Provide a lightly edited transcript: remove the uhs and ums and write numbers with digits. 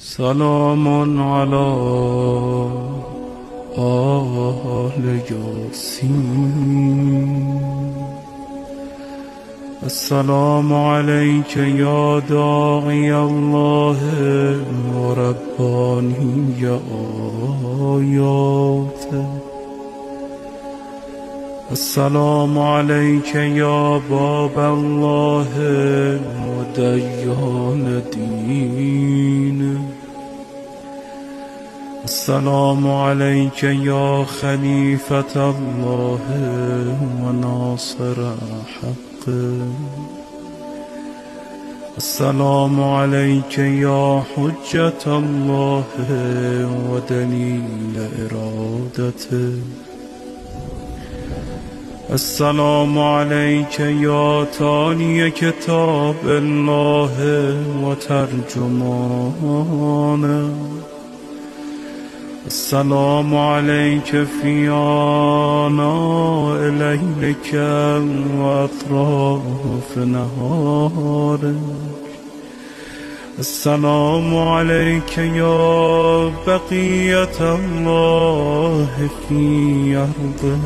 سلام على آل ياسين. السلام عليك يا داعي الله ورباني آياته. السلام عليك يا باب الله وديان دينه. السلام عليك يا خليفة الله وناصر حقه. السلام عليك يا حجة الله ودليل إرادته. السلام عليك يا تالي كتاب الله وترجمانه. السلام عليك في آناء ليلك وأطراف نهارك. السلام عليك يا بقية الله في أرضه.